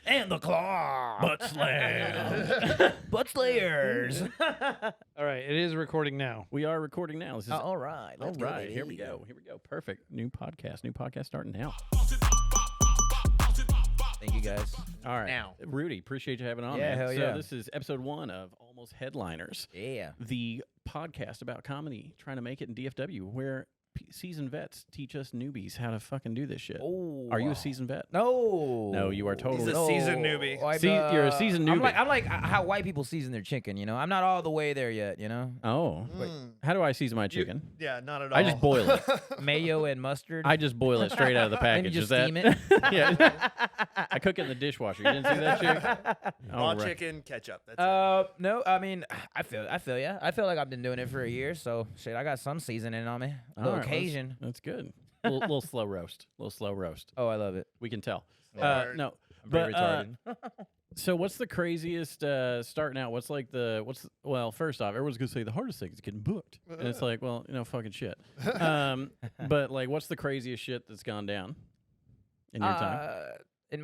And the claw. Butt slam. Butt slayers. All right, it is recording now. We are recording now. This is All right. all Let's go, right. Here we baby. go. Here we go. Perfect. New podcast starting now. Thank you, guys. All right. Now. Rudy, appreciate you having on. Yeah, man. hell So yeah. this is episode 1 of Almost Headliners, Yeah. the podcast about comedy trying to make it in DFW, where seasoned vets teach us newbies how to fucking do this shit. Oh. Are you a seasoned vet? No. No, you are totally. He's a seasoned newbie. You're a seasoned newbie. I'm like how white people season their chicken, you know? I'm not all the way there yet, you know? Oh. How do I season my chicken? Yeah, not at all. I just boil it. Mayo and mustard. I just boil it straight out of the Then package. you Is just that? steam it. Yeah. I cook it in the dishwasher. You didn't see that shit? Raw Oh, right. chicken, ketchup. That's No, I mean, I feel you. I feel like I've been doing it for a year, so shit, I got some seasoning on me. A All little right, Cajun. That's good. Little slow roast. Little slow roast. Oh, I love it. We can tell. Smart. No. I'm very But, retarded. So what's the craziest starting out? Well, first off, everyone's gonna say the hardest thing is getting booked, and it's like, well, fucking shit. But like, what's the craziest shit that's gone down in your time? In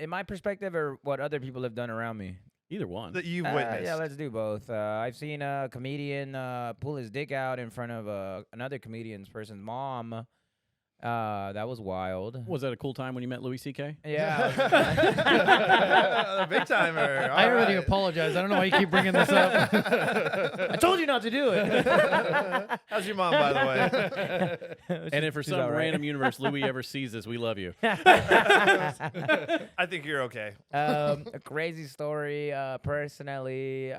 my perspective, or what other people have done around me. Either one. that you've witnessed. Yeah, let's do both. I've seen a comedian pull his dick out in front of another person's mom. That was wild. Was that a cool time when you met Louis C.K.? Yeah. The big timer. I All already right. apologize. I don't know why you keep bringing this up. I told you not to do it. How's your mom, by the way? And if for she's some all right. random universe Louis ever sees this, we love you. I think you're okay. A crazy story. Personally,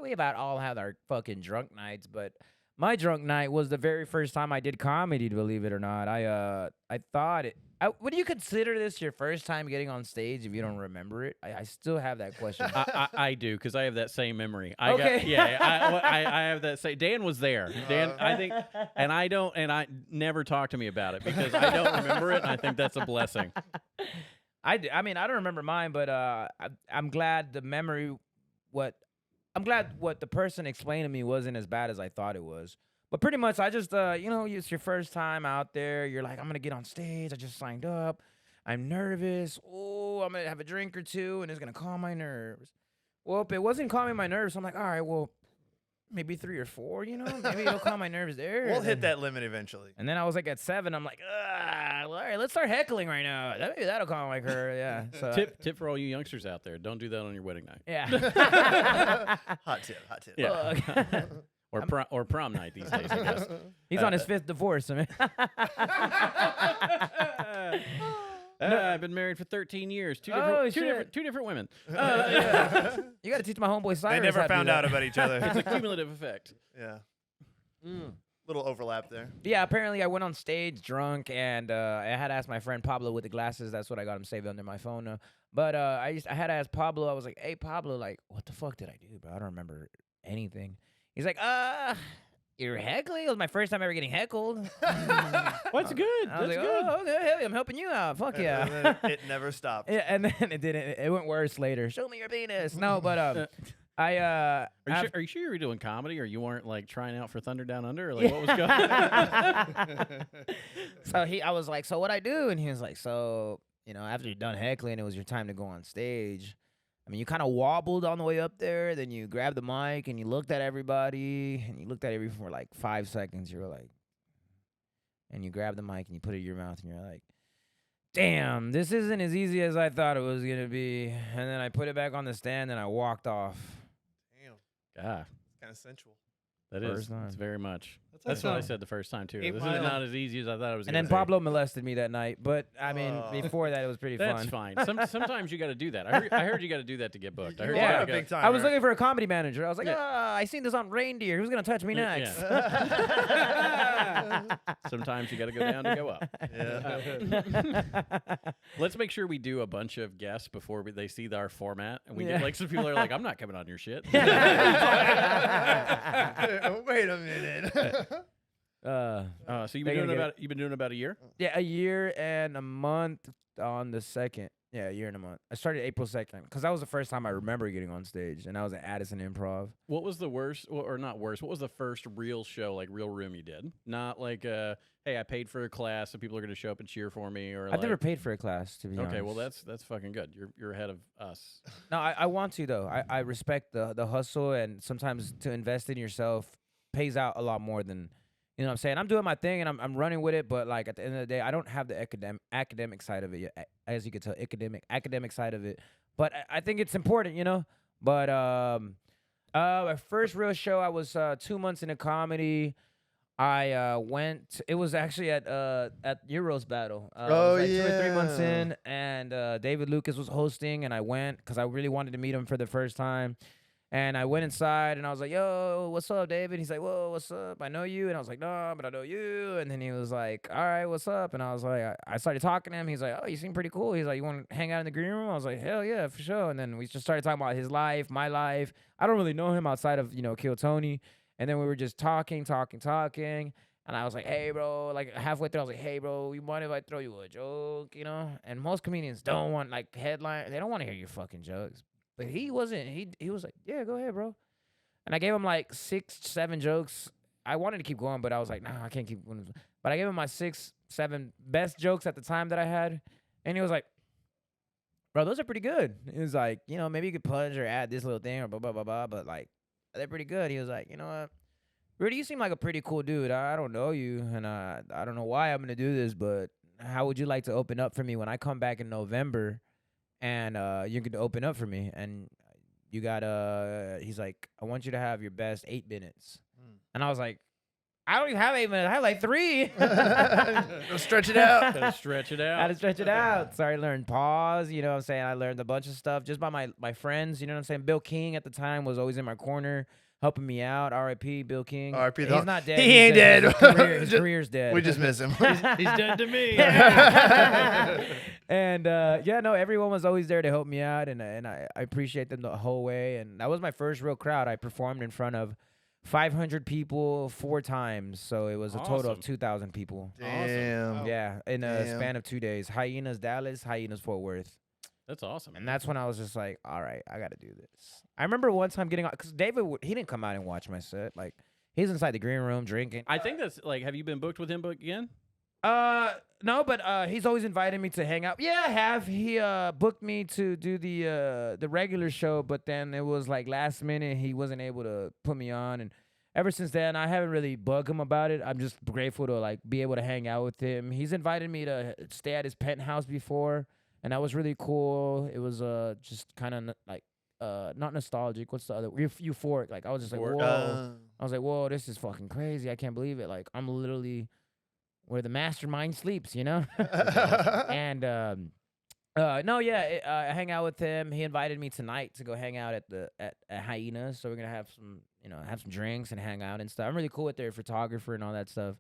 we about all had our fucking drunk nights, but my drunk night was the very first time I did comedy. Believe it or not, I thought it. Would you consider this your first time getting on stage if you don't remember it? I still have that question. I do, because I have that same memory. Okay. I have that same. Dan was there. Dan, I think, and I never talked to me about it because I don't remember it, and I think that's a blessing. I mean, I don't remember mine, but I'm glad the memory. I'm glad what the person explained to me wasn't as bad as I thought it was. But pretty much, I just, it's your first time out there. You're like, I'm going to get on stage. I just signed up. I'm nervous. Oh, I'm going to have a drink or two, and it's going to calm my nerves. Well, if it wasn't calming my nerves, I'm like, all right, well, maybe 3 or 4, Maybe it'll calm my nerves there. We'll And hit then- that limit eventually. And then I was like at 7. I'm like, well, all right, let's start heckling right now. Maybe that'll calm like her. Yeah. So, Tip for all you youngsters out there: don't do that on your wedding night. Yeah. Hot tip. Yeah. Fuck. Or prom night these days, I guess. He's on his 5th divorce. I mean. I've been married for 13 years. Two different women. You got to teach my homeboy Cyrus. They never how to do found that. out about each other. It's a cumulative effect. Yeah. Little overlap there. Yeah, apparently I went on stage drunk, and I had to ask my friend Pablo with the glasses. That's what I got him saved under my phone. But I had to ask Pablo. I was like, hey, Pablo, like, what the fuck did I do, bro? I don't remember anything. He's like, you're heckling? It was my first time ever getting heckled. What's good? I was That's like, good. oh, okay, hell, I'm helping you out. Fuck yeah. And then it never stopped. Yeah, and then it didn't. It went worse later. Show me your penis. No, but Are you sure you were doing comedy, or you weren't like trying out for Thunder Down Under, or like what was going on? So I was like, so what I do? And he was like, so after you're done heckling, it was your time to go on stage. I mean, you kind of wobbled on the way up there, then you grabbed the mic and you looked at everybody, and you looked at everyone for like 5 seconds. You were like, and you grabbed the mic and you put it in your mouth, and you're like, damn, this isn't as easy as I thought it was gonna be. And then I put it back on the stand and I walked off. Damn. Ah, Kind of sensual. that is. First time. It's very much. That's That's what I awesome. said the first time too. 8 This Mile. is not as easy as I thought it was. And gonna then be. Pablo molested me that night. But I mean, Oh. before that, it was pretty That's fun. fine. Sometimes you got to do that. I heard you got to do that to get booked. I heard You you are gotta a go- big timer. I was looking for a comedy manager. I was like, Yeah. I seen this on Reindeer. Who's gonna touch me Yeah, next? Sometimes you got to go down to go up. Yeah. Let's make sure we do a bunch of guests before they see our format, and we Yeah. get like some people are like, "I'm not coming on your shit." Wait a minute. So you've They're been gonna doing get about a year? Yeah, a year and a month on the 2nd. Yeah, a year and a month. I started April 2nd because that was the first time I remember getting on stage, and I was at Addison Improv. What was the worst, or not worst? What was the first real show, like real room you did? Not like, hey, I paid for a class, so people are gonna show up and cheer for me, or I've never paid for a class, to be honest. Okay, well that's fucking good. You're ahead of us. No, I want to though. I respect the hustle, and sometimes to invest in yourself pays out a lot more than, you know what I'm saying. I'm doing my thing and I'm running with it, but like at the end of the day, I don't have the academic side of it yet, as you can tell, academic side of it. But I think it's important, you know. But my first real show, I was 2 months into comedy. I went. It was actually at Euros Battle. It Oh, was like 2 or 3 months yeah. in, and David Lucas was hosting, and I went because I really wanted to meet him for the first time. And I went inside, and I was like, "Yo, what's up, David?" He's like, "Whoa, what's up? I know you." And I was like, "No, but I know you." And then he was like, "All right, what's up?" And I was like, I started talking to him. He's like, "Oh, you seem pretty cool." He's like, "You want to hang out in the green room?" I was like, "Hell yeah, for sure." And then we just started talking about his life, my life. I don't really know him outside of, Kill Tony. And then we were just talking. And I was like, "Hey, bro," like halfway through, I was like, "Hey, bro, you mind if I throw you a joke?" You know? And most comedians don't want like headline. They don't want to hear your fucking jokes. But he wasn't. He was like, "Yeah, go ahead, bro." And I gave him like 6, 7 jokes. I wanted to keep going, but I was like, nah, I can't keep going. But I gave him my 6, 7 best jokes at the time that I had. And he was like, "Bro, those are pretty good." He was like, "Maybe you could punch or add this little thing or blah, blah, blah, blah. But like, they're pretty good." He was like, "You know what? Rudy, you seem like a pretty cool dude. I don't know you. And I don't know why I'm going to do this, but how would you like to open up for me when I come back in November and you could open up for me?" And you got he's like, "I want you to have your best 8 minutes." And I was like, "I don't even have 8 minutes. I have like 3. Go stretch it out. Gotta stretch it out. Had to stretch it out. So I learned pause, you know what I'm saying? I learned a bunch of stuff just by my friends, you know what I'm saying? Bill King at the time was always in my corner, helping me out. R.I.P. Bill King. R.I.P. He's not dead. He He's ain't just- dead. His career's dead. We just miss him. He's dead to me. And everyone was always there to help me out, and I appreciate them the whole way. And that was my first real crowd. I performed in front of 500 people 4 times, so it was a total of Awesome. 2,000 people. Damn. Yeah, in a Damn. span of 2 days. Hyenas Dallas, Hyenas Fort Worth. That's awesome. And that's when I was just like, all right, I got to do this. I remember one time getting on, because David, he didn't come out and watch my set. Like, he's inside the green room drinking. I think that's like, have you been booked with him again? No, but he's always invited me to hang out. Yeah, I have. He booked me to do the regular show, but then it was like last minute. He wasn't able to put me on, and ever since then, I haven't really bugged him about it. I'm just grateful to like be able to hang out with him. He's invited me to stay at his penthouse before, and that was really cool. It was just kind of like not nostalgic. What's the other? Euphoric. Like I was just like, whoa. I was like, whoa, this is fucking crazy. I can't believe it. Like I'm literally where the mastermind sleeps, you know? And I hang out with him. He invited me tonight to go hang out at Hyenas. So we're gonna have some drinks and hang out and stuff. I'm really cool with their photographer and all that stuff.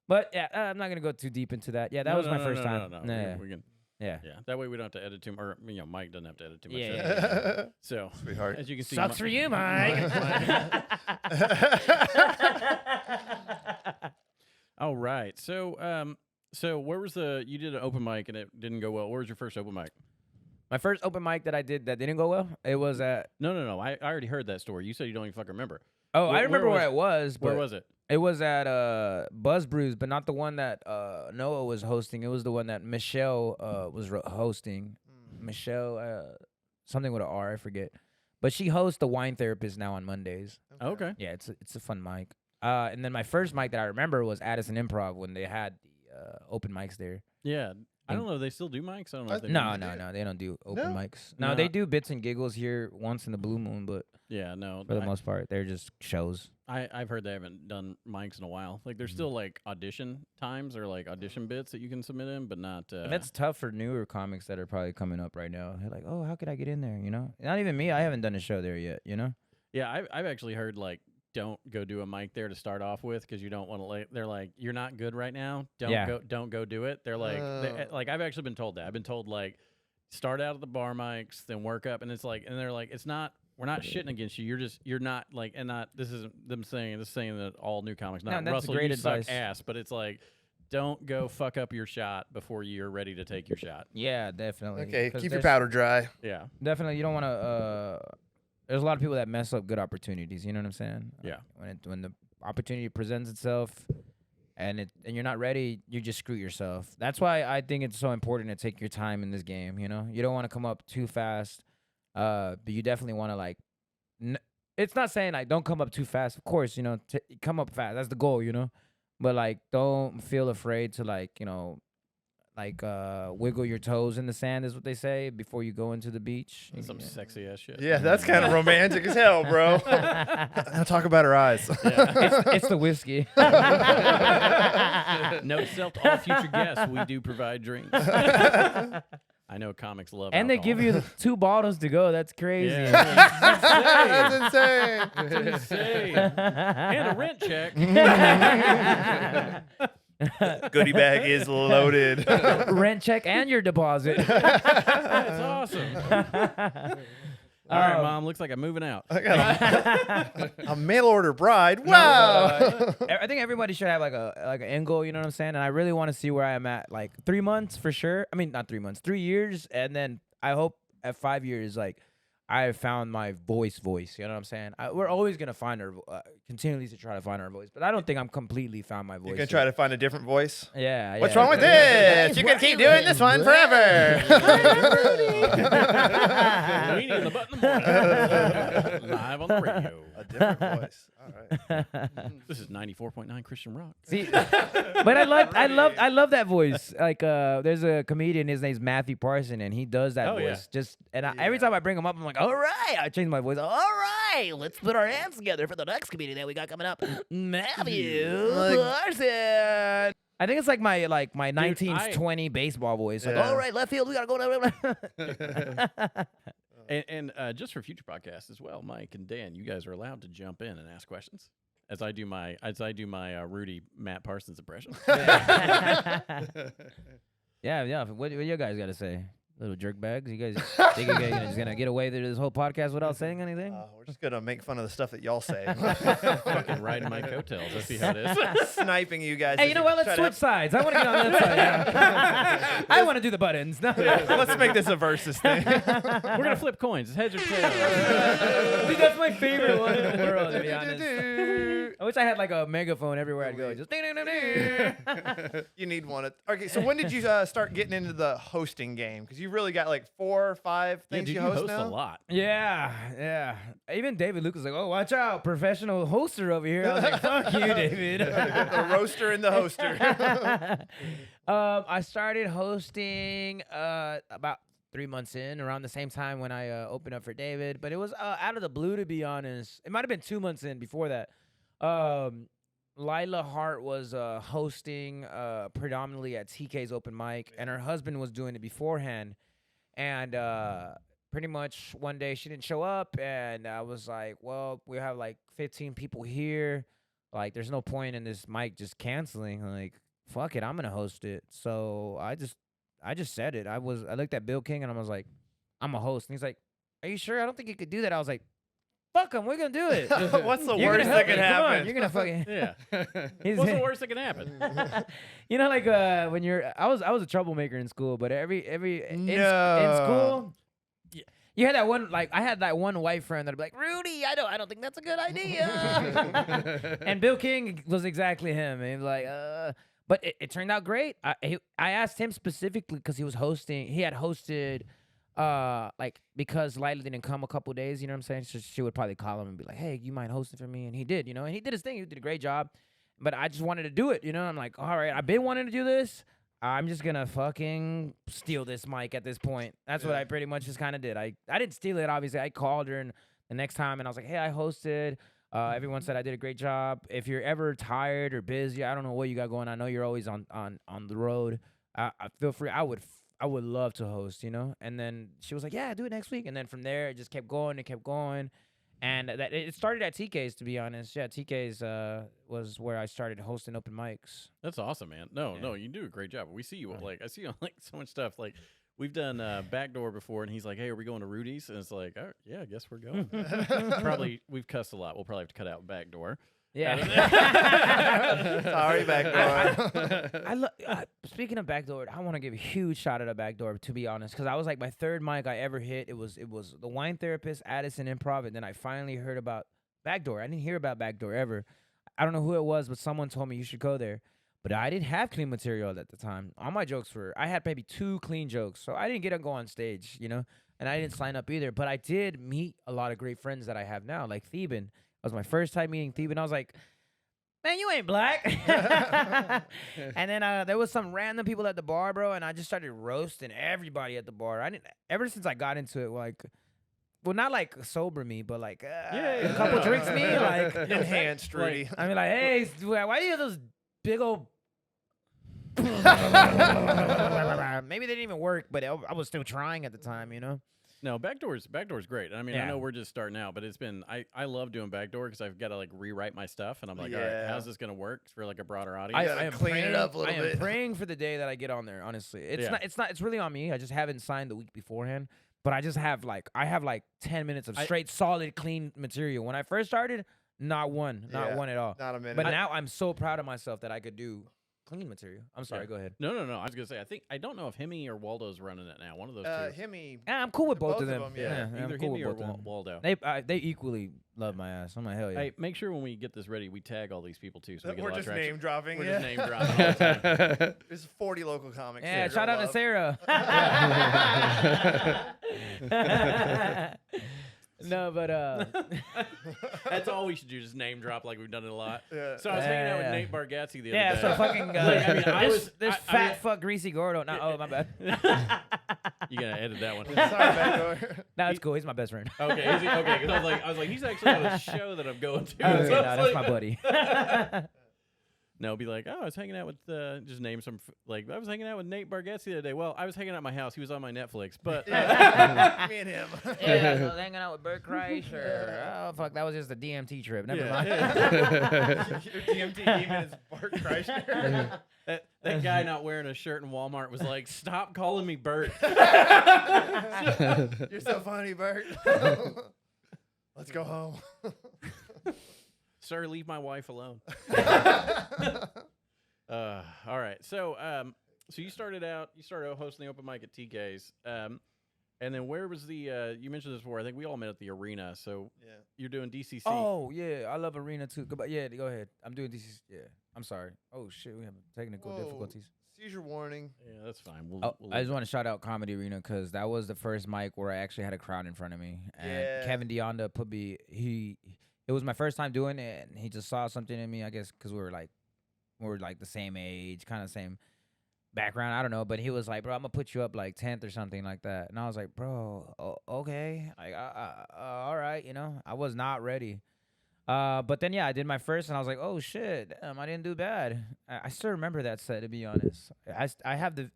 But yeah, I'm not gonna go too deep into that. Yeah, that was my first time. No. Yeah. We can, Yeah. yeah. That way we don't have to edit too much, or Mike doesn't have to edit too much. Yeah. So, Sweetheart. as you can see, Sucks for you, Mike. All right. So, where was you did an open mic and it didn't go well. Where was your first open mic? My first open mic that I did that didn't go well. It was at. No. I already heard that story. You said you don't even fucking remember. Oh, I Where remember was where it was. Where but was it? It was at Buzz Brews, but not the one that Noah was hosting. It was the one that Michelle was hosting. Michelle, something with an R, I forget. But she hosts the Wine Therapist now on Mondays. Okay. Yeah, it's a fun mic. And then my first mic that I remember was Addison Improv when they had the open mics there. Yeah. I don't know. They still do mics. I don't know. If they No, do. they don't do open No? mics. No, No. they do bits and giggles here once in the blue moon, but Yeah, no. for the most part, they're just shows. I've heard they haven't done mics in a while. Like there's still like audition times or like audition bits that you can submit in, but not. And that's tough for newer comics that are probably coming up right now. They're like, oh, how could I get in there? You know, not even me. I haven't done a show there yet. You know. Yeah, I've actually heard like don't go do a mic there to start off with because you don't want to. They're like you're not good right now. Don't go do it. They're like like I've actually been told that. I've been told like start out at the bar mics, then work up, and it's like and they're like it's not we're not shitting against you. You're not like, and not. This isn't them saying. This is saying that all new comics. Not that's Russell, great you advice. suck ass. But it's like, don't go fuck up your shot before you're ready to take your shot. Yeah, definitely. Okay, 'Cause keep your there's- powder dry. Yeah. Definitely, you don't want to. There's a lot of people that mess up good opportunities. You know what I'm saying? Yeah. When the opportunity presents itself, and you're not ready, you just screw yourself. That's why I think it's so important to take your time in this game. You know, you don't want to come up too fast, but you definitely want to like. It's not saying like don't come up too fast. Of course, you know, come up fast. That's the goal. You know, but like don't feel afraid to like wiggle your toes in the sand is what they say before you go into the beach. That's some sexy ass shit. Yeah, that's kind of romantic as hell, bro. Now talk about her eyes. It's the whiskey. Note to self to all future guests, we do provide drinks. I know comics love And they alcohol. give you 2 bottles to go. That's crazy. Yeah. That's insane. That's insane. And a rent check. Goodie bag is loaded. Rent check and your deposit. That's awesome. All right, Mom. Looks like I'm moving out. I got a mail order bride. No, Wow. but, I think everybody should have like an end goal, you know what I'm saying? And I really want to see where I am at like 3 months for sure. I mean, not 3 months, 3 years, and then I hope at 5 years like I have found my voice, you know what I'm saying? We're always going to find our continually to try to find our voice, but I don't think I'm completely found my voice. You can try to find a different voice. Yeah. What's yeah. wrong with this? You can keep doing this one forever. Weenie in the butt in the morning. Live on the radio. A different voice. All right. This is 94.9 Christian Rock. See, but I love that voice. Like, there's a comedian. His name's Matthew Parson, and he does that Oh, yeah. voice. Every time I bring him up, I'm like, all right. I change my voice. All right, let's put our hands together for the next comedian that we got coming up, Matthew Parson. I think it's like my 1920 baseball voice. Like, Yeah. all right, left field, we gotta go. And just for future podcasts as well, Mike and Dan, you guys are allowed to jump in and ask questions as I do my Rudy Matt Parsons impression. Yeah. What you guys got to say? Little jerk bags. You guys think you guys just gonna get away through this whole podcast without saying anything? We're just going to make fun of the stuff that y'all say. Fucking riding my coattails. I see how it is. Sniping you guys. Hey, as you know what? Let's try to switch sides. I want to get on that side. Yeah. I want to do the buttons. No. Let's make this a versus thing. We're gonna flip coins. It's heads or tails. Dude, that's my favorite one in the world, to be honest. I wish I had like a megaphone everywhere I'd go. Just ding, ding, ding, ding. You need one. Okay, so when did you start getting into the hosting game? Because you've really got like 4 or 5 Yeah, things dude, you you host host now. a lot. Yeah. Even David Luke was like, "Oh, watch out, professional hoster over here." I was like, "Fuck you, David." The roaster and the hoster. I started hosting about 3 months in, around the same time when I opened up for David. But it was out of the blue, to be honest. It might have been 2 months in before that. Lila Hart was hosting predominantly at TK's open mic, and her husband was doing it beforehand. And pretty much one day she didn't show up, and I was like, well, we have like 15 people here. Like, there's no point in this mic just canceling. Like, fuck it, I'm gonna host it. So I just said it. I looked at Bill King and I was like, I'm a host. And he's like, are you sure? I don't think you could do that. I was like, fuck him, we're gonna do it. What's the You're worst gonna that help could me. Come on, happen? you're gonna fucking. Yeah. He's- What's the worst that can happen? You know, like when I was a troublemaker in school, but in No. school, you had that one. Like, I had that one white friend that'd be like, Rudy, I don't think that's a good idea. And Bill King was exactly him. And he was like, but it turned out great. I asked him specifically because he was hosting. He had hosted. Like, because Lila didn't come a couple days, you know what I'm saying? So she would probably call him and be like, hey, you mind hosting for me? And he did, you know, and he did his thing. He did a great job. But I just wanted to do it, you know? I'm like, all right, I've been wanting to do this. I'm just gonna fucking steal this mic at this point. That's what I pretty much just kind of did. I didn't steal it, obviously. I called her and the next time and I was like, hey, I hosted. Everyone said I did a great job. If you're ever tired or busy, I don't know what you got going. I know you're always on the road. I feel free. I would love to host, you know? And then she was like, yeah, do it next week. And then from there, it just kept going. It kept going. And that it started at TK's, to be honest. Yeah, TK's was where I started hosting open mics. That's awesome, man. No, you do a great job. We see you like I see you on like so much stuff. Like We've done Backdoor before, and he's like, "Hey, are we going to Rudy's?" And it's like, "Oh, yeah, I guess we're going." Probably we've cussed a lot. We'll probably have to cut out Backdoor. Yeah. Sorry, Backdoor. Speaking of Backdoor, I want to give a huge shout out to Backdoor, to be honest, because I was like my third mic I ever hit. It was the Wine Therapist, Addison Improv, and then I finally heard about Backdoor. I didn't hear about Backdoor ever. I don't know who it was, but someone told me you should go there. But I didn't have clean material at the time. All my jokes I had maybe 2 clean jokes, so I didn't get to go on stage, and I didn't sign up either. But I did meet a lot of great friends that I have now, like Theban. It was my first time meeting Theban. I was like, man, you ain't black. And then there was some random people at the bar, bro, and I just started roasting everybody at the bar. Ever since I got into it, like, well, not like sober me, but like a couple drinks me, like Enhanced, Rudy. I mean, like, hey, why do you have those big old? Maybe they didn't even work, but I was still trying at the time, No, Backdoor's great. I mean, Yeah. I know we're just starting out, but it's been I love doing Backdoor because I've got to like rewrite my stuff, and I'm like, all right, how's this gonna work for like a broader audience? gotta I am clean it praying, up a little I am bit. praying for the day that I get on there. Honestly, it's Yeah. not. It's really on me. I just haven't signed the week beforehand, but I just have like 10 minutes of straight, solid, clean material. When I first started, not one at all. Not a minute. But now I'm so proud of myself that I could do clean material. I'm sorry. Yeah. Go ahead. No. I was gonna say I don't know if Himmy or Waldo's running it now. One of those two. Himmy. Yeah, I'm cool with both Both of of them. them, yeah. I'm Either cool Himmy with or both of them. Waldo. They equally love my ass. I'm like, hell yeah. Hey, make sure when we get this ready, we tag all these people too, so we get a We're lot just of traction. name dropping. We're yeah. just name dropping all the time. There's 40 local comics. Yeah, that shout you'll out to love. Sarah. No, but That's all we should do, just name drop like we've done it a lot. Yeah. So I was hanging out with Yeah. Nate Bargatze the other yeah, day. so fucking Like, I mean, I was- this I fat mean- fuck greasy gordo. No, oh my bad. You gotta edit that one. Sorry, Backdoor. No, it's cool. He's my best friend. Okay, is he? Okay, because I was like, he's actually on a show that I'm going to. Okay, So no, I was that's like- my buddy. No, be like, oh, I was hanging out with, just name some, I was hanging out with Nate Bargatze the other day. Well, I was hanging out at my house. He was on my Netflix, but Me and him. Yeah, so I was hanging out with Bert Kreischer. Oh fuck, that was just a DMT trip. Never mind. Your DMT demon is Bart Kreischer. that guy not wearing a shirt in Walmart was like, stop calling me Bert. You're so funny, Bert. Let's go home. Sir, leave my wife alone. All right. So you started out hosting the open mic at TK's. And then where was the you mentioned this before, I think we all met at the arena. So Yeah. you're doing DCC. Oh yeah, I love arena too. Yeah, go ahead. I'm doing this. Yeah, I'm sorry. Oh shit, we have technical Whoa. difficulties. Seizure warning. Yeah, that's fine. We'll Oh, leave I just want to shout out Comedy Arena because that was the first mic where I actually had a crowd in front of me. And Yeah. Kevin Deonda put me. It was my first time doing it, and he just saw something in me. I guess because we were like the same age, kind of same background. I don't know, but he was like, "Bro, I'm gonna put you up like 10th or something like that." And I was like, "Bro, okay, like, all right, I was not ready." But then yeah, I did my first, and I was like, "Oh shit, damn, I didn't do bad." I still remember that set, to be honest. I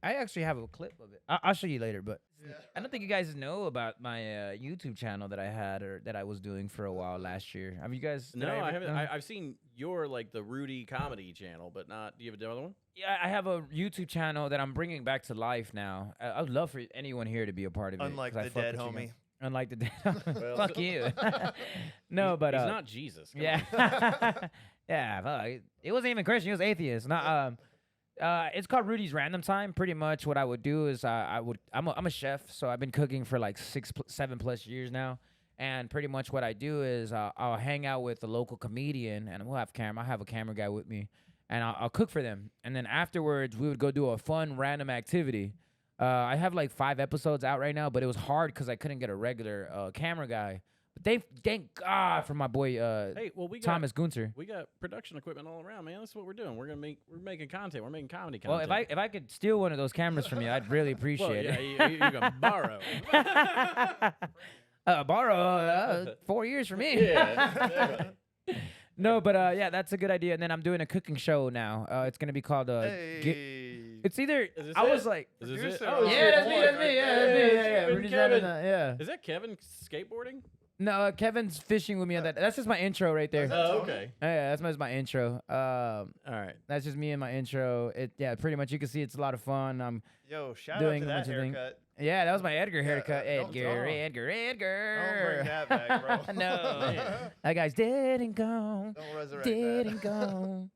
actually have a clip of it. I'll show you later, but I don't think you guys know about my YouTube channel that I had or that I was doing for a while last year. Have you guys? did No, I ever- haven't. no? I've seen your like the Rudy comedy channel, but not. Do you have another one? Yeah, I have a YouTube channel that I'm bringing back to life now. I would love for anyone here to be a part of it. Unlike 'cause I the fuck dead with you homie. guys. Unlike the dead. Well, Fuck you. No, but he's not Jesus. Come on. yeah, yeah. Fuck. It wasn't even Christian. He was atheist. Not. It's called Rudy's Random Time. Pretty much what I would do is I'm a chef, so I've been cooking for like 7+ years now. And pretty much what I do is I'll hang out with a local comedian, and we'll have camera. I have a camera guy with me, and I'll cook for them. And then afterwards, we would go do a fun random activity. I have like 5 episodes out right now, but it was hard because I couldn't get a regular camera guy. But thank God for my boy Hey, well, we got Thomas Gunter. we got production equipment all around, man. That's what we're doing. We're making content. We're making comedy Well, content. if I could steal one of those cameras from you, I'd really appreciate well, yeah, it. you can borrow. Borrow 4 years for me. Yeah. No, but yeah, that's a good idea. And then I'm doing a cooking show now. It's gonna be called Hey. it's either Is this I it? was like, Is this Producer it? of Oh, the yeah, that's Kevin me, that's me, yeah, that's me, yeah, Kevin, Rudy's Kevin. running that, yeah. Is that Kevin skateboarding? No, Kevin's fishing with me on that. That's just my intro right there. Oh, okay. Yeah, that's my intro. All right. That's just me and my intro. Pretty much you can see it's a lot of fun. I'm Yo, shout doing out a to bunch that of things. haircut. Yeah, that was my Edgar haircut. don't- Edgar. Don't bring that back, bro. No, that guy's dead and gone. Don't resurrect Dead that. and gone.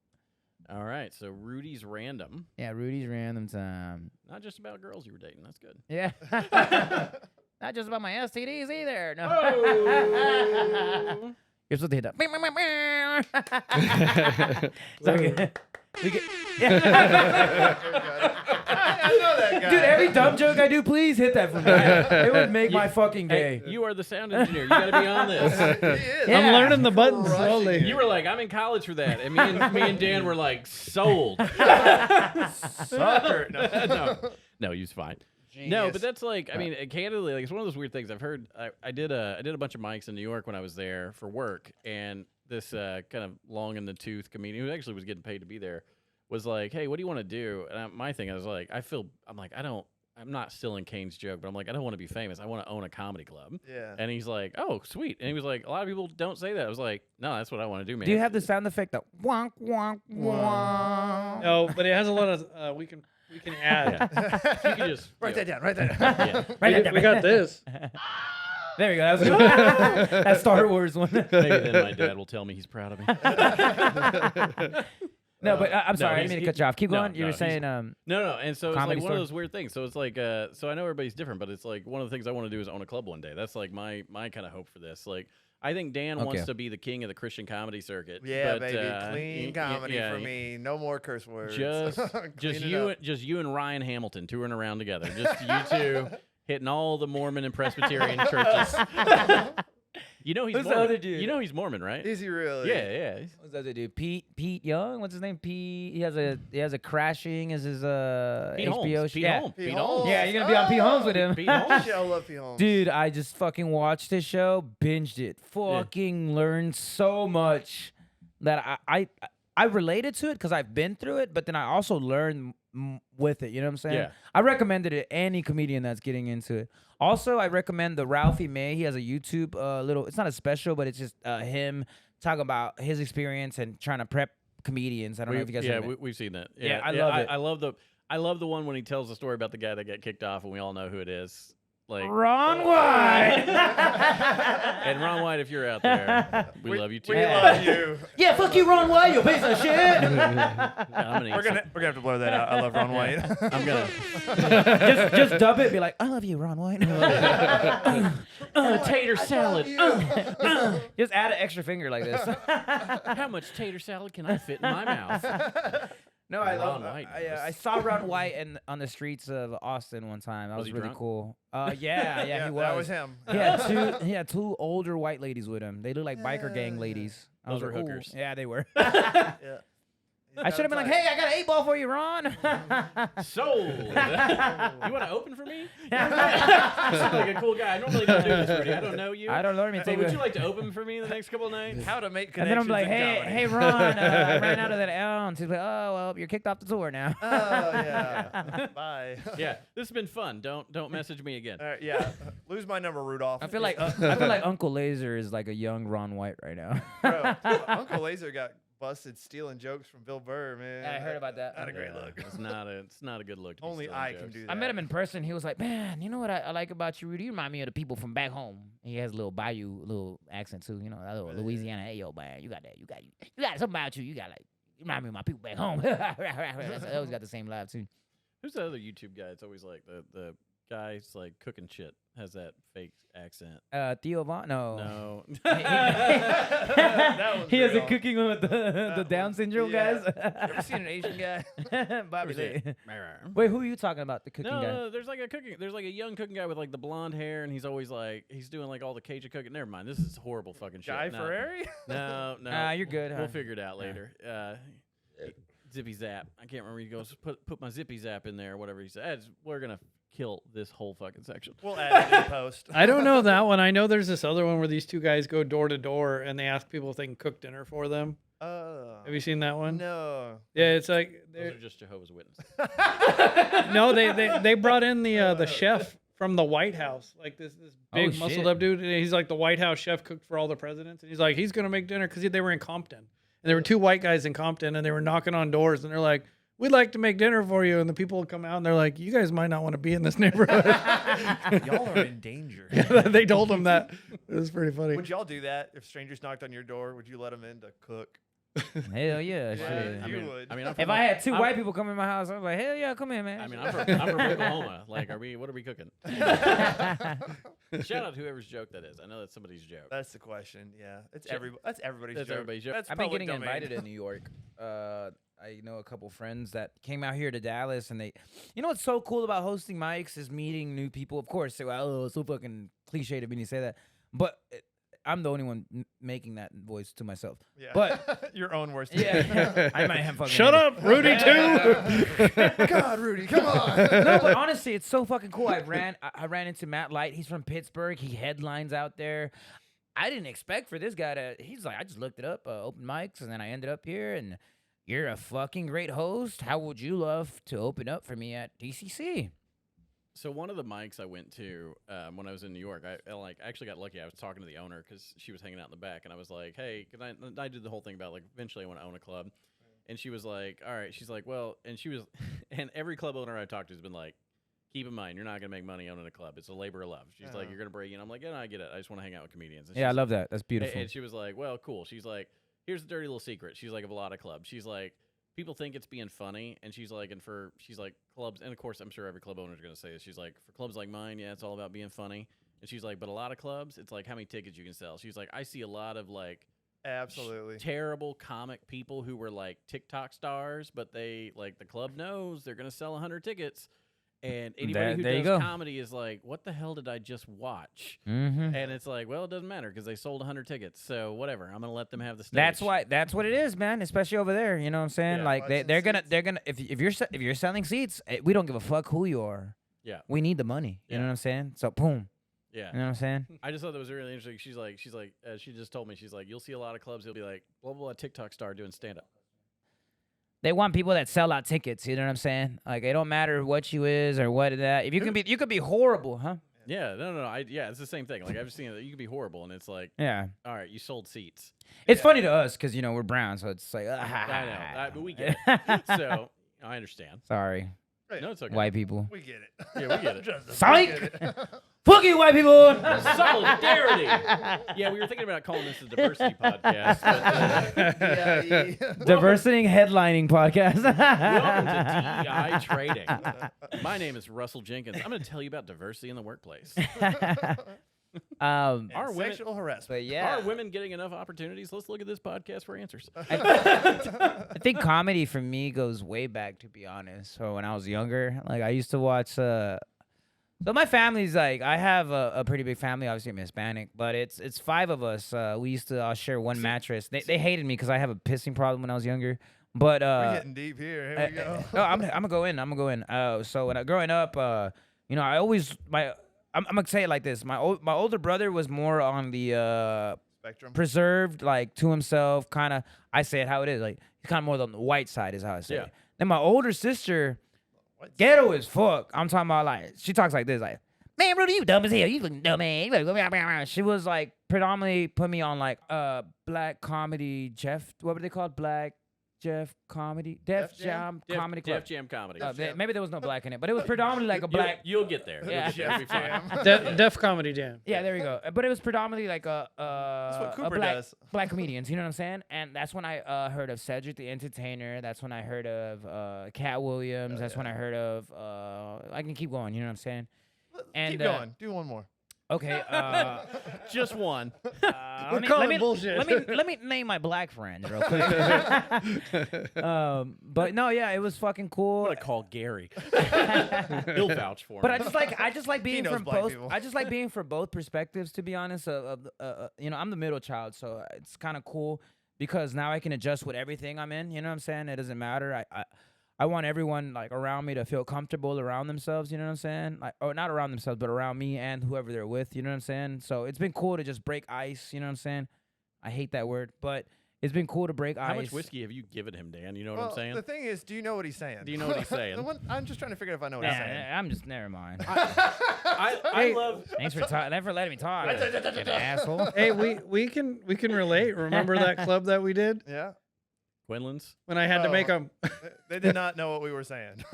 All right. So Rudy's random. Yeah, Rudy's random time. Not just about girls you were dating. That's good. Yeah. Not just about my STDs either. No. Oh. You're supposed to hit that. Okay. We get- I know that guy. Dude, every dumb joke I do, please hit that for me. It would make my fucking day. Hey, you are the sound engineer. You got to be on this. He is. Yeah. I'm learning the buttons Crushing slowly. it. You were like, I'm in college for that, and me and Dan were like, sold. Sucker. No. No, he was fine. No, but Genius. that's like, I mean, candidly, like it's one of those weird things. I've heard. I did a bunch of mics in New York when I was there for work, and this kind of long in the tooth comedian who actually was getting paid to be there was like, "Hey, what do you want to do?" And my thing, I was like, I'm not stealing Kane's joke, but I'm like, I don't want to be famous. I want to own a comedy club. Yeah. And he's like, oh, sweet. And he was like, a lot of people don't say that. I was like, no, that's what I want to do, man. Do you have the sound effect that wonk wonk wonk? No, but it has a lot of we can add. You can just Write that down. Write that down. Yeah. Right we, there. we got this. There we go. That was good. That Star Wars one. Maybe then my dad will tell me he's proud of me. No, but I'm no, sorry. I he's- didn't mean to he- cut you off. Keep no, going. You no, were he's- saying, No, and so it's like Comedy one store? of those weird things. So it's like, so I know everybody's different, but it's like one of the things I want to do is own a club one day. That's like my kind of hope for this. Like, I think Dan wants Okay. to be the king of the Christian comedy circuit. Yeah, but, baby. Clean comedy yeah, for me. No more curse words. Just Clean it up. just you and Ryan Hamilton touring around together. Just you two hitting all the Mormon and Presbyterian churches. You know he's Who's the Mormon. other dude? You know he's Mormon, right? Is he really? Yeah. what's that dude? Pete Young. What's his name? Pete. He has a Crashing as his HBO Pete Holmes. show. Pete Yeah. Holmes. Pete Pete Holmes. Holmes. Yeah, you're gonna be on Pete Holmes with him. Pete Holmes. Shit, I love Pete Holmes. Dude, I just fucking watched his show, binged it, fucking learned so much that I related to it because I've been through it, but then I also learned with it. You know what I'm saying? Yeah. I recommended it to any comedian that's getting into it. Also, I recommend the Ralphie May. He has a YouTube little. It's not a special, but it's just him talking about his experience and trying to prep comedians. I don't know if you guys. heard of it. we've seen that. Yeah, I love it. I love the one when he tells the story about the guy that got kicked off, and we all know who it is. Like Ron White. and Ron White, if you're out there, we love you too. We love you. Yeah, fuck you, Ron White, you piece of shit. I'm gonna We're gonna have to blur that out. I love Ron White. I'm gonna. just dub it. Be like, I love you, Ron White. Tater salad. Just add an extra finger like this. How much tater salad can I fit in my mouth? No, I Ron love. White I knows. saw Ron White on the streets of Austin one time. That Was was he really drunk? cool. Yeah, he was. That was him. He had two older white ladies with him. They look like biker gang ladies. I Those was were like, ooh. hookers. Yeah, they were. Yeah. I should have been like, hey, I got an 8-ball for you, Ron. Sold. You want to open for me? You sound like a cool guy. I normally don't do this, Rudy. I don't know you. I don't know. Let me So tell would you. you like to open for me the next couple of nights? How to make And connections then I'm like, in comedy. hey, Ron, I ran out of that ounce. He's like, oh, well, you're kicked off the tour now. Oh yeah. Bye. Yeah, this has been fun. Don't message me again. All right, yeah. Lose my number, Rudolph. I feel like Uncle Laser is like a young Ron White right now. Bro, Uncle Laser got busted stealing jokes from Bill Burr, man. Yeah, I heard about that. Not a great Yeah, look. It's not a good look. to be Only stealing I can jokes. do that. I met him in person. He was like, man, you know what I like about you, Rudy? You remind me of the people from back home. He has a little Bayou, little accent too. You know, that little Louisiana. Hey, yo, man, you got that. You got something about you. You got like, you remind me of my people back home. I always got the same laugh too. Who's the other YouTube guy? It's always like the guy's like cooking shit. Has that fake accent? Theo Von? No. No. That was He has a real. cooking one with the Down syndrome yeah. guys. Ever seen an Asian guy? Bobby Who's Lee. that? Wait, who are you talking about? The cooking No, guy? no, there's like a young cooking guy with like the blonde hair, and he's always like he's doing like all the Cajun cooking. Never mind, this is horrible fucking shit. Guy No. Ferrari? No, no. You're good. We'll huh? figure it out later. Zippy Zap. I can't remember. He goes, put my Zippy Zap in there, or whatever he said. We're gonna kill this whole fucking section. We'll add it in post. I don't know that one. I know there's this other one where these two guys go door to door and they ask people if they can cook dinner for them. Have you seen that one? No. Yeah, it's like Those are just Jehovah's Witnesses. no, they brought in the chef from the White House. Like this big Oh, muscled shit. up dude. And he's like the White House chef, cooked for all the presidents. And he's like, he's gonna make dinner because they were in Compton, and there were 2 white guys in Compton, and they were knocking on doors, and they're like, we'd like to make dinner for you. And the people would come out, and they're like, you guys might not want to be in this neighborhood. Y'all are in danger. They told him that. It was pretty funny. Would y'all do that if strangers knocked on your door? Would you let them in to cook? Hell yeah. Yeah, shit. you would. I mean, I'm If from I had 2 I'm- white people come in my house, I'm like, hell yeah, come in, man. I mean, I'm from Oklahoma. Like, what are we cooking? Shout out to whoever's joke that is. I know that's somebody's joke. That's the question. Yeah, that's Shit. everybody's That's joke. everybody's joke. That's I've been public getting domain. invited to New York. I know a couple friends that came out here to Dallas, and you know what's so cool about hosting mics is meeting new people. Of course, say, well, oh, it's so fucking cliche to me to say that, but I'm the only one making that voice to myself. Yeah. But your own worst. yeah, I might have fucking. Shut up, Rudy too. God, Rudy, come on. No, but honestly, it's so fucking cool. I ran into Matt Light. He's from Pittsburgh. He headlines out there. I didn't expect for this guy to. He's like, I just looked it up, open mics, and then I ended up here. And you're a fucking great host. How would you love to open up for me at DCC? So one of the mics I went to when I was in New York, I actually got lucky. I was talking to the owner because she was hanging out in the back, and I was like, "Hey, can I did the whole thing about like eventually I want to own a club," and she was like, "All right." She's like, "Well," and she was, and every club owner I talked to has been like, "Keep in mind, you're not gonna make money owning a club. It's a labor of love." She's like, "You're gonna break in." I'm like, "Yeah, no, I get it. I just want to hang out with comedians." And Yeah, I she's- love that. That's beautiful. And she was like, "Well, cool." She's like, "Here's the dirty little secret." She's like, "Of a lot of clubs." She's like, people think it's being funny, and she's like, clubs, and of course, I'm sure every club owner is going to say this. She's like, for clubs like mine, yeah, it's all about being funny. And she's like, but a lot of clubs, it's like how many tickets you can sell. She's like, I see a lot of like Absolutely. terrible comic people who were like TikTok stars, but they like the club knows they're going to sell 100 tickets. And anybody who there you does go. comedy is like, what the hell did I just watch? Mm-hmm. And it's like, well, it doesn't matter because they sold 100 tickets. So whatever, I'm going to let them have the stage. That's what it is, man. Especially over there, you know what I'm saying? Yeah. Like Butts they're and gonna if you're selling seats, we don't give a fuck who you are. Yeah. We need the money. You Yeah. know what I'm saying? So boom. Yeah. You know what I'm saying? I just thought that was really interesting. She's like, she just told me, she's like, you'll see a lot of clubs. He'll be like, blah, blah, blah, TikTok star doing stand up. They want people that sell out tickets. You know what I'm saying? Like it don't matter what you is or what that. If you could be horrible, huh? Yeah, no. It's the same thing. Like I've seen that you can be horrible, and it's like, Yeah. all right, you sold seats. It's funny to us because we're brown, so it's like. I know, but we get it. So I understand. Sorry, Right. No, it's okay. white people. We get it. Yeah, we get it. Justin, we Psych! get it. Fuck you, white people. Solidarity. Yeah, we were thinking about calling this a diversity podcast. But, Yeah. Diversity headlining podcast. welcome to DEI trading. My name is Russell Jenkins. I'm going to tell you about diversity in the workplace. And Are women- sexual harassment. But yeah, Are women getting enough opportunities? Let's look at this podcast for answers. I think comedy for me goes way back, to be honest. So when I was younger, like I used to watch. So my family's like, I have a pretty big family. Obviously, I'm Hispanic, but it's 5 of us. We used to all share one mattress. They hated me because I have a pissing problem when I was younger. But We're getting deep here. Here we go. no, I'm gonna go in. So when growing up, I always I'm gonna say it like this. My older brother was more on the Spectrum. preserved, like to himself, kind of. I say it how it is. Like he's kind of more on the white side, is how I say Yeah. it. Then my older sister, What? ghetto as fuck. I'm talking about like she talks like this, like, man, Rudy, you dumb as hell. You fucking dumb, man. She was like predominantly put me on like black comedy, what were they called? Black Jeff comedy, Def Jam comedy club. Def Jam comedy. Maybe there was no black in it, but it was predominantly like a black. You'll get there. Yeah. It'll be fine. Def Comedy Jam. Yeah, there we go. But it was predominantly like what a Cooper black, does. black comedians. You know what I'm saying? And that's when I heard of Cedric the Entertainer. That's when I heard of Cat Williams. That's when I heard of. I can keep going. You know what I'm saying? And, Keep going. Do one more. Okay. Just one. We're calling bullshit. Let me name my black friend real quick. But no, yeah, it was fucking I'm cool. gonna call Gary. He'll vouch for But me. I just like being knows from black both. people. I just like being from both perspectives. To be honest, I'm the middle child, so it's kind of cool because now I can adjust with everything I'm in. You know what I'm saying? It doesn't matter. I want everyone like around me to feel comfortable around themselves. You know what I'm saying? Like, or not around themselves, but around me and whoever they're with. You know what I'm saying? So it's been cool to just break ice. You know what I'm saying? I hate that word, but it's been cool to break ice. How much whiskey have you given him, Dan? You know what I'm saying? The thing is, do you know what he's saying? Do you know what he's saying? I'm just trying to figure out if I know what he's saying. I'm just never mind. I Hey, Thanks for letting me talk. Fucking asshole. hey, we can relate. Remember that club that we did Yeah. Quinlan's. when I had to make them? They did not know what we were saying.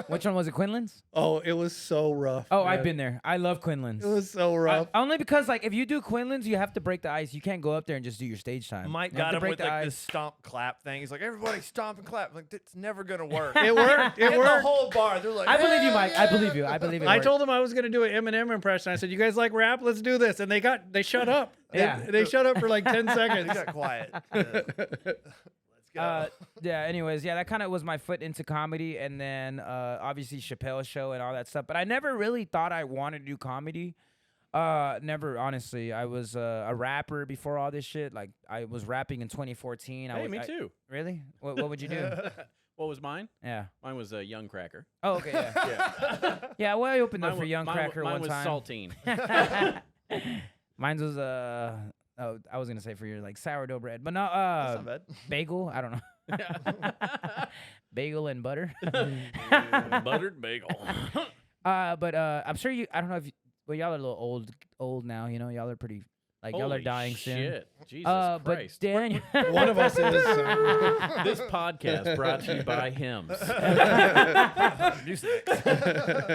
Which one was it? Quinlan's? Oh, it was so rough. Oh, man. I've been there. I love Quinlan's. It was so rough. Only because like if you do Quinlan's, you have to break the ice. You can't go up there and just do your stage time. Mike You have got to him break with the like ice. this stomp clap thing. He's like, everybody stomp and clap. I'm like, it's never gonna work. It worked. It And the worked. whole bar, they're like, I believe you, "Hell Mike. I believe you. I believe it. I worked. told them I was going to do an Eminem impression. I said, "You guys like rap? Let's do this." And they shut up. Yeah. They shut up for like 10 They seconds. got quiet. Let's go. Yeah. Anyways, yeah, that kind of was my foot into comedy, and then obviously Chappelle's show and all that stuff. But I never really thought I wanted to do comedy. Never, honestly. I was a rapper before all this shit. Like I was rapping in 2014. Hey, me too. Really? What would you do? What was mine? Yeah. Mine was a Young Cracker. Oh, okay. Yeah. Yeah. Yeah. Well, I opened up for wa- Young mine Cracker mine one was time. saltine. Mine was oh, I was gonna say for your like sourdough bread, but no, That's not bad. bagel. I don't know. Bagel and butter. Buttered bagel. But I'm sure you. I don't know if. Well, y'all are a little old now. You know, y'all are pretty. Like y'all are Holy dying soon. shit. Jesus But Christ. Dan, One of us is. This podcast brought to you by Hims.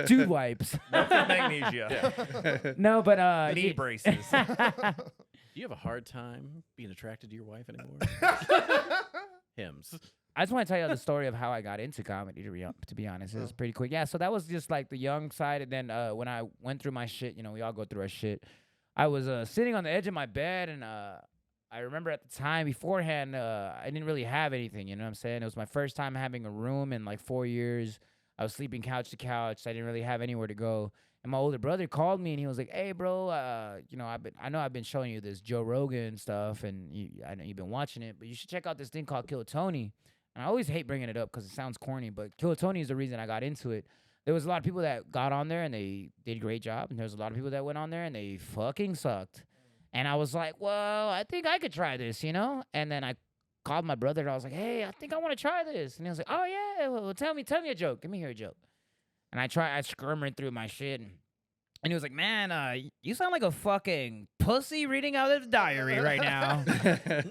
dude wipes. Magnesia. No, but Knee braces. Do you have a hard time being attracted to your wife anymore? Hims. I just want to tell you the story of how I got into comedy. To be honest, it was pretty quick. Yeah, so that was just like the young side, and then when I went through my shit, you know, we all go through our shit. I was sitting on the edge of my bed, and I remember at the time beforehand, I didn't really have anything. You know what I'm saying? It was my first time having a room in like 4 years. I was sleeping couch to couch. I didn't really have anywhere to go. And my older brother called me, and he was like, "Hey, bro, you know, I know I've been showing you this Joe Rogan stuff, and I know you've been watching it, but you should check out this thing called Kill Tony." And I always hate bringing it up because it sounds corny, but Kill Tony is the reason I got into it. There was a lot of people that got on there and they did a great job, and there was a lot of people that went on there and they fucking sucked. And I was like, well, I think I could try this, you know? And then I called my brother and I was like, hey, I think I want to try this. And he was like, oh yeah, well, tell me a joke. Let me hear a joke. And I skirmered through my shit, and he was like, man, you sound like a fucking pussy reading out of the diary right now.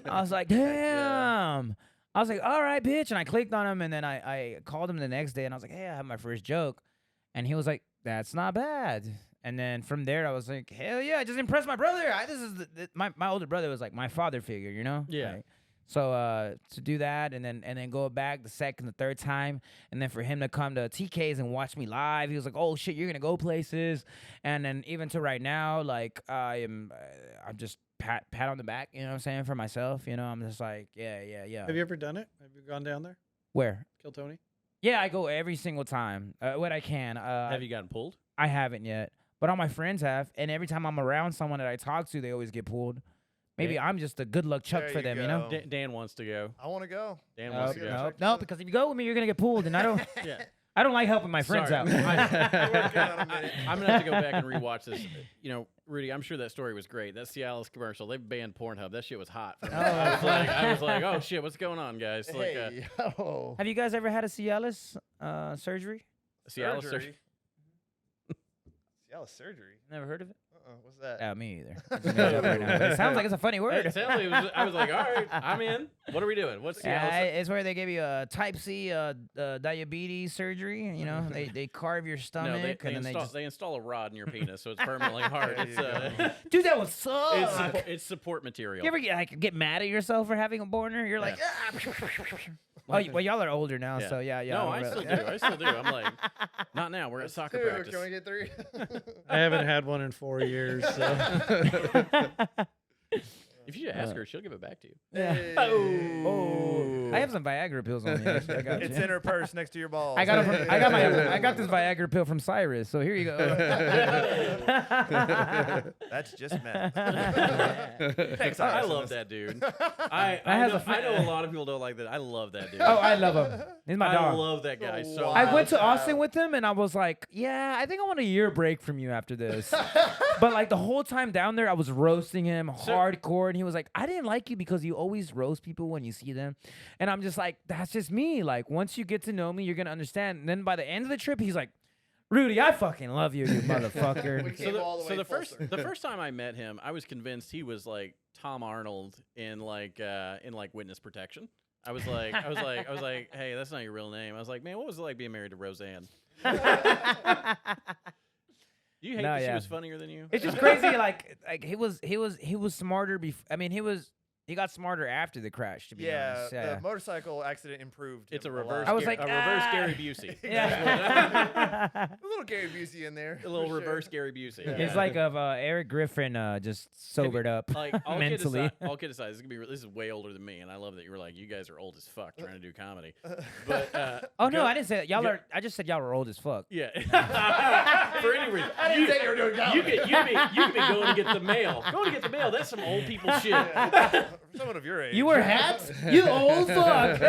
I was like, damn. I was like, all right, bitch. And I clicked on him, and then I called him the next day, and I was like, hey, I have my first joke. And he was like, that's not bad. And then from there, I was like, hell yeah, I just impressed my brother. This is my older brother was like my father figure, you know? Yeah. Like, so to do that and then go back the second, the third time, and then for him to come to TK's and watch me live, he was like, oh shit, you're gonna go places. And then even to right now, like I'm just pat on the back, you know what I'm saying, for myself. You know, I'm just like, yeah. Have you ever done it? Have you gone down there? Where? Kill Tony? Yeah, I go every single time when I can. Have you gotten pulled? I haven't yet, but all my friends have, and every time I'm around someone that I talk to, they always get pulled. Maybe I'm just a good luck Chuck There for you them, you know? go. Dan wants to go. I want to go. Dan wants to go. Nope. No, because if you go with me, you're gonna get pulled, and I don't. Yeah. I don't like helping my friends Sorry. out. I'm gonna have to go back and rewatch this. You know, Rudy, I'm sure that story was great. That Cialis commercial, they banned Pornhub. That shit was hot. For me. I was like, oh shit, what's going on, guys? Like, Hey, yo. Have you guys ever had a Cialis surgery? Cialis Surgery. Cialis surgery. Never heard of it? What's that? Me either. I just made it up right now, but it sounds like it's a funny word. I was like, all right, I'm in. What are we doing? What's Cialis? It's where they give you a type C diabetes surgery. You know, they carve your No, stomach and then they install a rod in your penis, so it's permanently hard. There It's you go. dude, that would suck. it's support material. You ever get mad at yourself for having a boner? You're like, well, y'all are older now, so yeah. No, I don't still really- do. I still do. I'm like, not now. We're at soccer Two. practice. Can we get 3? I haven't had one in 4 years. So. If you ask her, she'll give it back to you. Yeah. Hey. Oh, I have some Viagra pills on me. Actually. I got It's you. in her purse next to your balls. I got it from, I got this Viagra pill from Cyrus. So here you go. That's just meth. Thanks, I Cyrus. love that dude. I know a lot of people don't like that. I love that dude. Oh, I love him. He's my I dog. love that guy so Wow. I much. went to Austin with him, and I was like, yeah, I think I want a year break from you after this. But like the whole time down there, I was roasting him hardcore, and he was like, I didn't like you because you always roast people when you see them. And I'm just like, that's just me. Like once you get to know me, you're gonna understand. And then by the end of the trip, he's like, Rudy, I fucking love you, you motherfucker. We came all the way the full first circle. the first time I met him, I was convinced he was like Tom Arnold in like witness protection. I was like, hey, that's not your real name. I was like, man, what was it like being married to Roseanne? Do you hate No, that she yeah. was funnier than you? It's just crazy. Like he was smarter. I mean, he got smarter after the crash. To be honest, The motorcycle accident improved. It's a him reverse. lot. I was like, a reverse Gary Busey. Yeah. a little Gary Busey in there. A little for sure. reverse Gary Busey. It's like of Eric Griffin just sobered up Like all mentally. All kid aside, this is way older than me, and I love that you were like, you guys are old as fuck trying to do comedy. But Oh no, I didn't say that. Y'all are. I just said y'all were old as fuck. yeah. For any reason, I didn't say you were doing comedy. you could be going to get the mail. Going to get the mail. That's some old people shit. For someone of your age. You wear hats? You old fuck.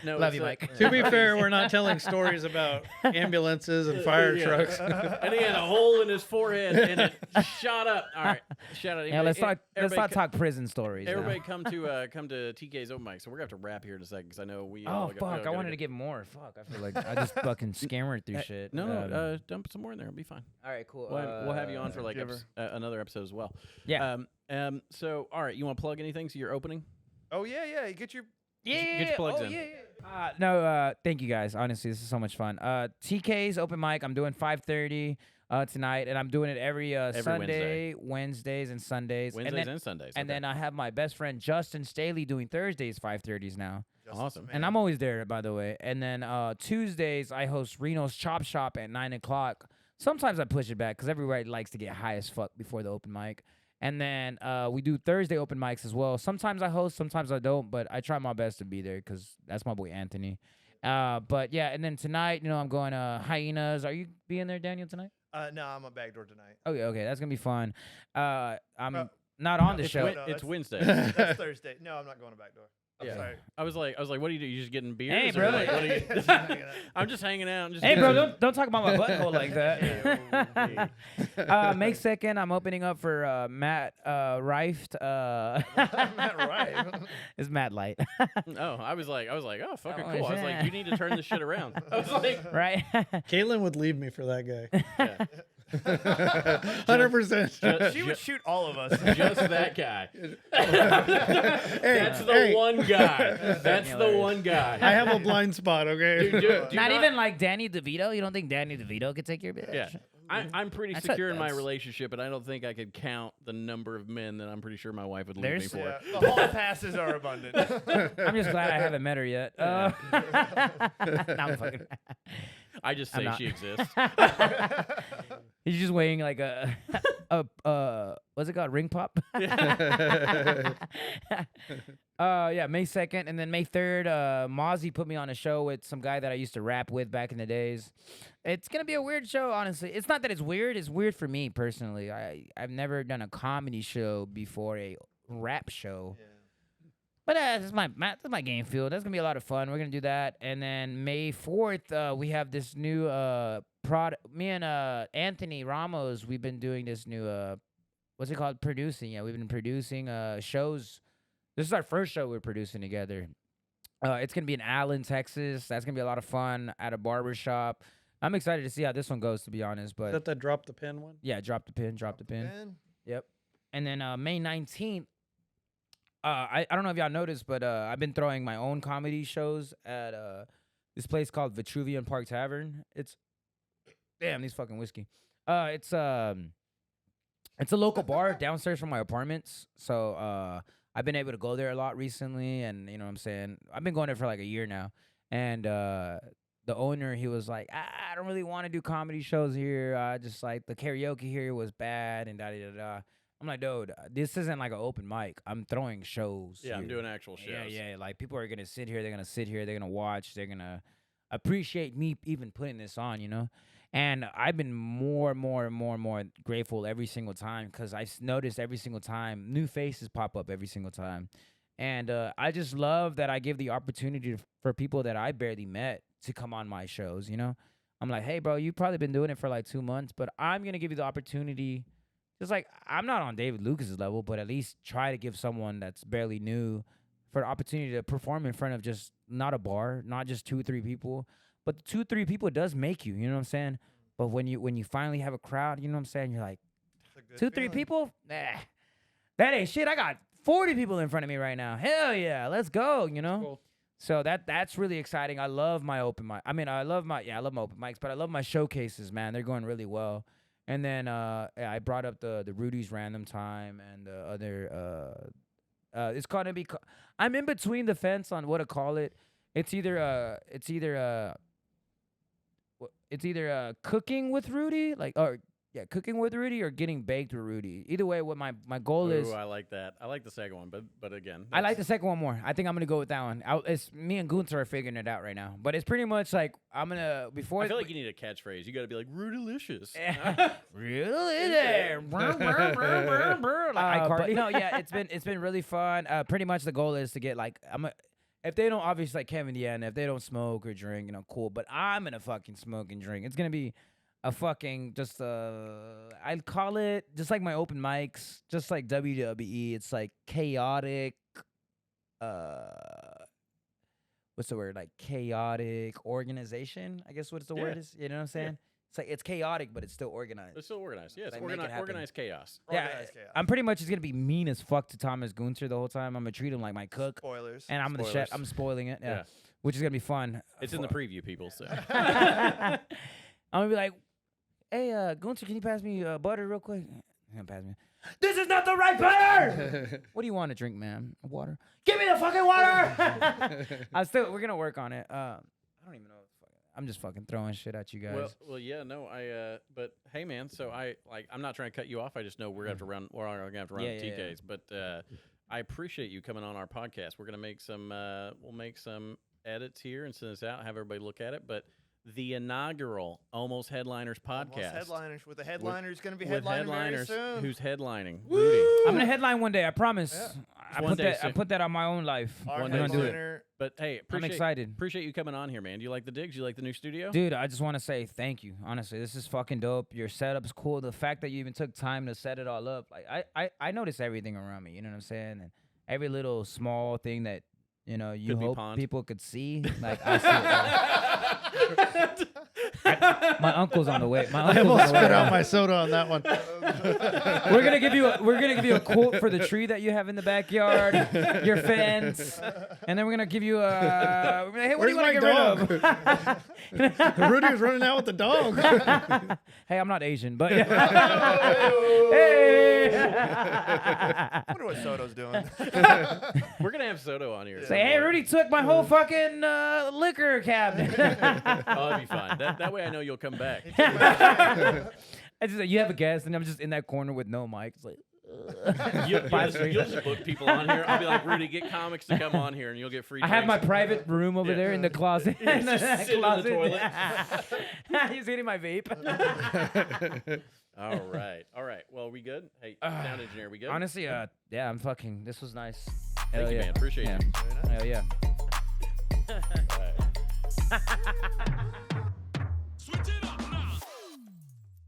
No, Love it's you, a- Mike. To be fair, we're not telling stories about ambulances and fire Yeah. trucks. And he had a hole in his forehead, and it shot up. All right, shout out. Yeah, let's not Everybody talk prison stories. now. Everybody come to TK's open mic. So we're gonna have to wrap here in a second because I know we. all Oh got- we all fuck! I gotta wanted go. to get more. Fuck! I feel like I just fucking scammered through shit. No, dump some more in there. It'll be fine. All right, cool. We'll have you on for like do you another episode as well. Yeah. So all right, you want to plug anything? So you're opening. Oh yeah. You get your. Yeah, get your plugs oh, in. yeah. No, thank you guys. Honestly, this is so much fun. TK's open mic. I'm doing 5:30 tonight, and I'm doing it every Sunday, Wednesdays, and Sundays. Wednesdays and and Sundays. And okay. then I have my best friend Justin Staley doing Thursdays 5:30s now. Awesome. And I'm always there, by the way. And then Tuesdays, I host Reno's Chop Shop at 9 o'clock. Sometimes I push it back because everybody likes to get high as fuck before the open mic. And then we do Thursday open mics as well. Sometimes I host, sometimes I don't, but I try my best to be there because that's my boy Anthony. But yeah, and then tonight, I'm going to Hyenas. Are you being there, Daniel, tonight? No, I'm a backdoor tonight. Okay, that's going to be fun. I'm not no, on the it's show. Wed- No, it's that's- Wednesday. That's Thursday. No, I'm not going to backdoor. I'm Yeah. sorry. I was like, what do you do? You just getting beers? Hey, or bro. like, what are you- Just hanging out. I'm just hanging out. Hey, bro, don't talk about my butthole like that. May 2nd, I'm opening up for Matt Rife. Matt Rife. It's Matt Light, Oh, I was like, oh, fucking Oh, cool. I was yeah. like, you need to turn this shit around. I was like, right? Caitlin would leave me for that guy. yeah, 100%. She would shoot all of us. just that guy. Hey, That's the hey, one guy. That's the hilarious. one guy. I have a blind spot, okay? Do Not even like Danny DeVito. You don't think Danny DeVito could take your bitch? Yeah. I'm pretty That's secure in my that's- relationship, and I don't think I could count the number of men that I'm pretty sure my wife would leave me There's- for. Yeah, the hall passes are abundant. I'm just glad I haven't met her yet. Nah, I'm fucking. I just I'm say not. she exists. He's just weighing like a what's it called? Ring pop? Yeah, May 2nd. And then May 3rd, Mozzie put me on a show with some guy that I used to rap with back in the days. It's going to be a weird show, honestly. It's not that it's weird for me personally. I've never done a comedy show before a rap show. But that's my game field. That's going to be a lot of fun. We're going to do that. And then May 4th, we have this new me and Anthony Ramos, we've been doing this new what's it called? Producing. Yeah, we've been producing shows. This is our first show we're producing together. It's gonna be in Allen, Texas. That's gonna be a lot of fun at a barber shop. I'm excited to see how this one goes, to be honest. Is But that the drop the pin one? yeah, drop the pin. Ben? Yep. And then May 19th, I don't know if y'all noticed, but I've been throwing my own comedy shows at this place called Vitruvian Park Tavern. It's damn these fucking whiskey. It's a local bar downstairs from my apartments. So I've been able to go there a lot recently, and you know what I'm saying. I've been going there for like a year now, and the owner, he was like, I don't really want to do comedy shows here. I just like the karaoke here was bad and da da da da. I'm like, dude, this isn't like an open mic. I'm throwing shows. Yeah, I'm here. doing actual shows. Yeah. Like people are gonna sit here. They're gonna sit here. They're gonna watch. They're gonna appreciate me even putting this on. You know. And I've been more grateful every single time because I've noticed every single time new faces pop up every single time. And I just love that I give the opportunity for people that I barely met to come on my shows, you know? I'm like, hey, bro, you've probably been doing it for like 2 months, but I'm going to give you the opportunity. Just like, I'm not on David Lucas's level, but at least try to give someone that's barely new for the opportunity to perform in front of just not a bar, not just 2 or 3 people, but the 2-3 people does make you. You know what I'm saying? But when you finally have a crowd, you know what I'm saying? You're like, It's a good 2-3 feeling. people? Nah, that ain't shit. I got 40 people in front of me right now. Hell yeah, let's go. You know. Cool. So that's really exciting. I love my open mic. I mean, I love my open mics, but I love my showcases, man. They're going really well. And then I brought up the Rudy's Random Time and the other. It's gonna be. I'm in between the fence on what to call it. It's either cooking with Rudy, cooking with Rudy, or getting baked with Rudy. Either way, what my goal is. Ooh, I like that. I like the second one, but again, I like the second one more. I think I'm gonna go with that one. It's me and Gunther are figuring it out right now, but it's pretty much like I'm gonna before. I feel like you need a catchphrase. You got to be like Rudy-licious. Really there, like iCarly. No, yeah, it's been really fun. Pretty much the goal is to get like if they don't obviously like Kevin Deanna, if they don't smoke or drink, you know, cool. But I'm gonna fucking smoke and drink. It's gonna be a fucking just I'd call it just like my open mics, just like WWE. It's like chaotic. What's the word? Like chaotic organization. I guess what's the word is. You know what I'm saying? It's like it's chaotic, but it's still organized. It's still organized. Yeah, it's Like, make it happen. organized chaos. Yeah, Organized chaos. I'm pretty much just gonna be mean as fuck to Thomas Gunther the whole time. I'm gonna treat him like my cook, Spoilers. and I'm the chef. Spoilers. I'm spoiling it. Yeah, Yeah. which is gonna be fun. It's in the preview, people. So. I'm gonna be like, hey, Gunther, can you pass me butter real quick? He's gonna pass me. This is not the right butter. What do you want to drink, man? Water? Give me the fucking water. We're gonna work on it. I don't even know. I'm just fucking throwing shit at you guys. Well, yeah, no, but hey, man, so I'm not trying to cut you off. I just know we're gonna have to run. We're gonna have to run Yeah, the yeah, TKs, but I appreciate you coming on our podcast. We're gonna make some. We'll make some edits here and send this out. Have everybody look at it, but. The inaugural Almost Headliners podcast. Almost headliners. With the headliners going to be with headlining headliners, very soon. who's headlining? Rudy. I'm gonna headline one day. I promise. Yeah. One day I soon. put that on my own life. Our I'm gonna do it. headliner. But hey, I'm excited. Appreciate you coming on here, man. Do you like the digs? You like the new studio? Dude, I just want to say thank you. Honestly, this is fucking dope. Your setup's cool. The fact that you even took time to set it all up. Like I notice everything around me. You know what I'm saying? And every little small thing that you know you Could be hope pond. people could see. Like I see it. My uncle's on the way. My I uncle's almost on the way. spit out my soda on that one. We're gonna give you a quote for the tree that you have in the backyard, your fence, and then we're gonna give you a. Hey, what do you want to get rid of? Rudy was running out with the dog. Hey, I'm not Asian, but hey. I wonder what Soto's doing. We're gonna have Soto on here. Say, hey, Rudy took my whole fucking liquor cabinet. Oh, that'd be fine. That way I know you'll come back. It's just like, you have a guest, and I'm just in that corner with no mic. It's like, You'll just book people on here. I'll be like, Rudy, get comics to come on here, and you'll get free. I have my drinks. private room over there in the closet. Yeah, just sit in the toilet. He's eating my vape. All right. Well, are we good? Hey, sound engineer, we good? Honestly, yeah, I'm fucking. This was nice. Thank Hell you, yeah. man. Appreciate Yeah. you. Hell yeah. All right.